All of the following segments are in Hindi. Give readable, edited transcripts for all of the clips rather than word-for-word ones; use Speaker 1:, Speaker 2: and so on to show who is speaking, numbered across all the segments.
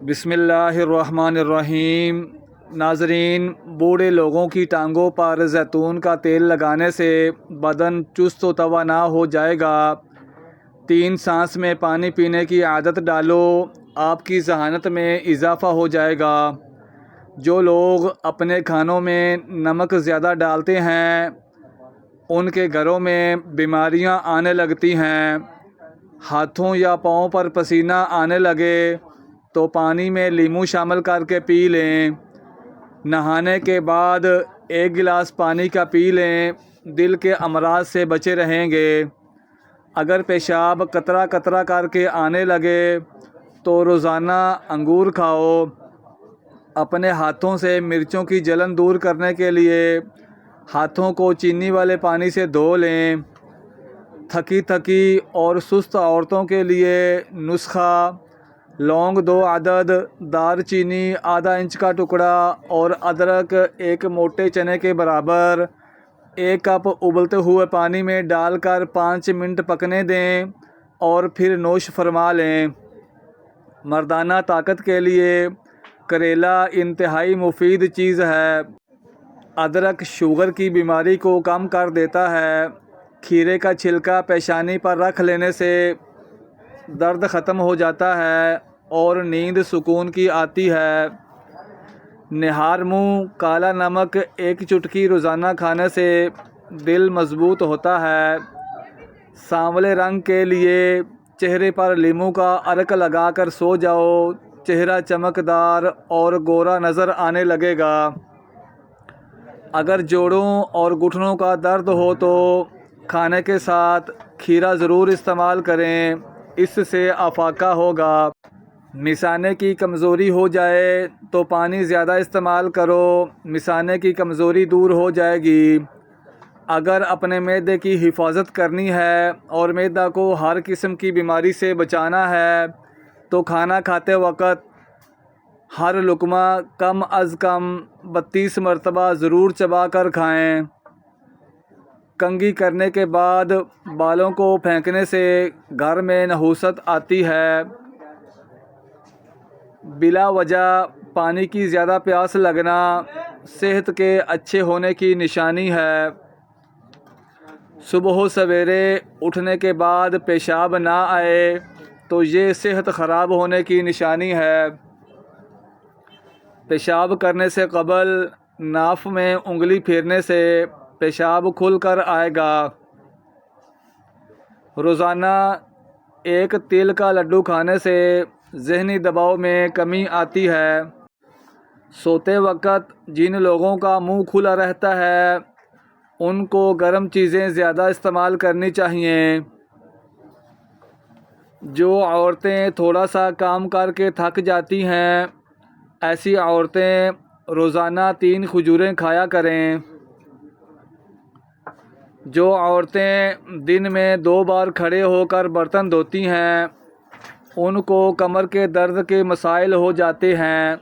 Speaker 1: बिस्मिल्लाहिर्रहमानिर्रहीम। नाज़रीन, बूढ़े लोगों की टांगों पर जैतून का तेल लगाने से बदन चुस्त व तवाना हो जाएगा। 3 सांस में पानी पीने की आदत डालो, आपकी ज़हानत में इजाफ़ा हो जाएगा। जो लोग अपने खानों में नमक ज़्यादा डालते हैं उनके घरों में बीमारियां आने लगती हैं। हाथों या पाँव पर पसीना आने लगे तो पानी में नींबू शामिल करके पी लें। नहाने के बाद 1 गिलास पानी का पी लें, दिल के अमराज से बचे रहेंगे। अगर पेशाब कतरा कतरा करके आने लगे तो रोज़ाना अंगूर खाओ। अपने हाथों से मिर्चों की जलन दूर करने के लिए हाथों को चीनी वाले पानी से धो लें। थकी थकी और सुस्त औरतों के लिए नुस्खा: लौंग 2 अदद, दालचीनी आधा इंच का टुकड़ा और अदरक 1 मोटे चने के बराबर 1 कप उबलते हुए पानी में डालकर 5 मिनट पकने दें और फिर नोश फरमा लें। मर्दाना ताकत के लिए करेला इंतहाई मुफीद चीज़ है। अदरक शुगर की बीमारी को कम कर देता है। खीरे का छिलका पेशानी पर रख लेने से दर्द ख़त्म हो जाता है और नींद सुकून की आती है। निहार मुँह काला नमक 1 चुटकी रोज़ाना खाने से दिल मज़बूत होता है। सांवले रंग के लिए चेहरे पर नींबू का अर्क लगाकर सो जाओ, चेहरा चमकदार और गोरा नज़र आने लगेगा। अगर जोड़ों और घुटनों का दर्द हो तो खाने के साथ खीरा ज़रूर इस्तेमाल करें, इससे अफाका होगा। मिसाने की कमज़ोरी हो जाए तो पानी ज़्यादा इस्तेमाल करो, मिसाने की कमज़ोरी दूर हो जाएगी। अगर अपने मैदे की हिफाजत करनी है और मैदा को हर किस्म की बीमारी से बचाना है तो खाना खाते वक्त हर लुक़मा कम अज़ कम 32 मरतबा ज़रूर चबा कर खाएँ। कंघी करने के बाद बालों को फेंकने से घर में नहुसत आती है। बिला वजह पानी की ज़्यादा प्यास लगना सेहत के अच्छे होने की निशानी है। सुबह सवेरे उठने के बाद पेशाब ना आए तो ये सेहत ख़राब होने की निशानी है। पेशाब करने से क़बल नाफ में उंगली फेरने से पेशाब खुल कर आएगा। रोज़ाना 1 तिल का लड्डू खाने से ज़हनी दबाव में कमी आती है। सोते वक्त जिन लोगों का मुंह खुला रहता है उनको गर्म चीज़ें ज़्यादा इस्तेमाल करनी चाहिए। जो औरतें थोड़ा सा काम करके थक जाती हैं, ऐसी औरतें रोज़ाना 3 खजूरें खाया करें। जो औरतें दिन में 2 बार खड़े होकर बर्तन धोती हैं उनको कमर के दर्द के मसाइल हो जाते हैं।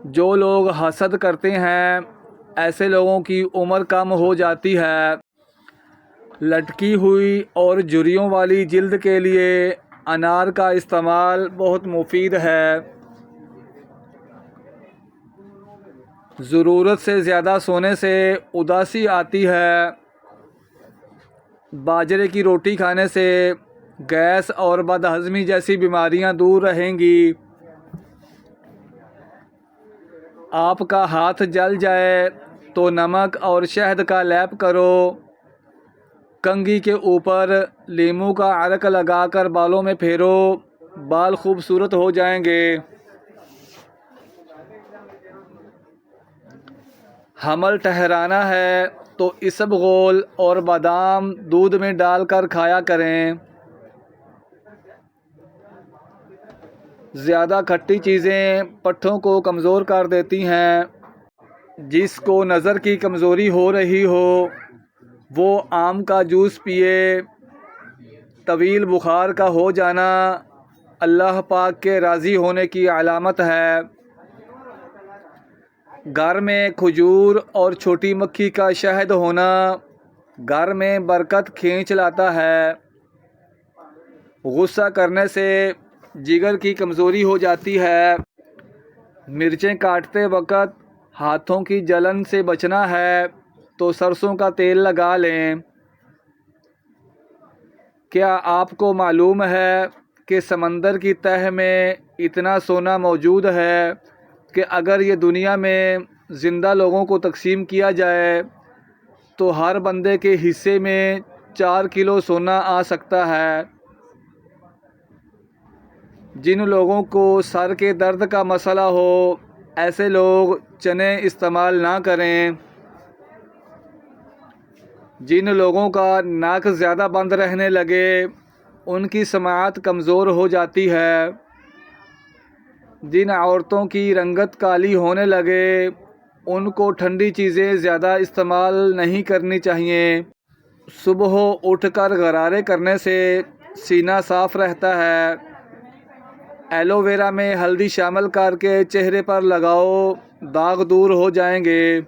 Speaker 1: जो लोग हसद करते हैं ऐसे लोगों की उम्र कम हो जाती है। लटकी हुई और झुर्रियों वाली जिल्द के लिए अनार का इस्तेमाल बहुत मुफीद है। ज़रूरत से ज़्यादा सोने से उदासी आती है। बाजरे की रोटी खाने से गैस और बदहज़मी जैसी बीमारियां दूर रहेंगी। आपका हाथ जल जाए तो नमक और शहद का लेप करो। कंघी के ऊपर नींबू का अर्क लगाकर बालों में फेरो, बाल खूबसूरत हो जाएंगे। हमल ठहराना है तो इसबगोल और बादाम दूध में डालकर खाया करें। ज़्यादा खट्टी चीज़ें पट्ठों को कमज़ोर कर देती हैं। जिसको नज़र की कमज़ोरी हो रही हो वो आम का जूस पिए। तवील बुखार का हो जाना अल्लाह पाक के राज़ी होने की अलामत है। घर में खजूर और छोटी मक्खी का शहद होना घर में बरकत खींच लाता है। गुस्सा करने से जिगर की कमज़ोरी हो जाती है। मिर्चें काटते वक़्त हाथों की जलन से बचना है तो सरसों का तेल लगा लें। क्या आपको मालूम है कि समंदर की तह में इतना सोना मौजूद है कि अगर ये दुनिया में ज़िंदा लोगों को तकसीम किया जाए तो हर बंदे के हिस्से में 4 किलो सोना आ सकता है। जिन लोगों को सर के दर्द का मसला हो ऐसे लोग चने इस्तेमाल ना करें। जिन लोगों का नाक ज़्यादा बंद रहने लगे उनकी समाअत कमज़ोर हो जाती है। जिन औरतों की रंगत काली होने लगे उनको ठंडी चीज़ें ज़्यादा इस्तेमाल नहीं करनी चाहिए। सुबह उठकर गरारे करने से सीना साफ़ रहता है। एलोवेरा में हल्दी शामिल करके चेहरे पर लगाओ, दाग दूर हो जाएंगे।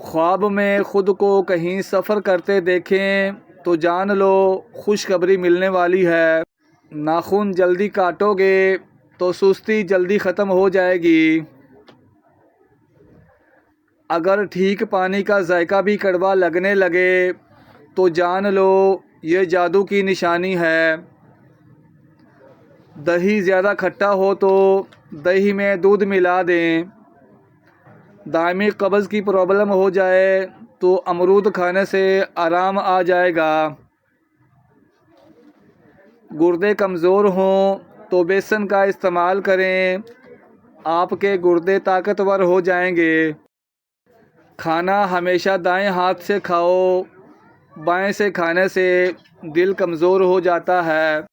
Speaker 1: ख्वाब में ख़ुद को कहीं सफ़र करते देखें तो जान लो खुशखबरी मिलने वाली है। नाखून जल्दी काटोगे तो सुस्ती जल्दी ख़त्म हो जाएगी। अगर ठीक पानी का जायका भी कड़वा लगने लगे तो जान लो ये जादू की निशानी है। दही ज़्यादा खट्टा हो तो दही में दूध मिला दें। दायमी कब्ज़ की प्रॉब्लम हो जाए तो अमरूद खाने से आराम आ जाएगा। गुर्दे कमज़ोर हों तो बेसन का इस्तेमाल करें, आपके गुर्दे ताकतवर हो जाएंगे। खाना हमेशा दाएं हाथ से खाओ, बाएं से खाने से दिल कमज़ोर हो जाता है।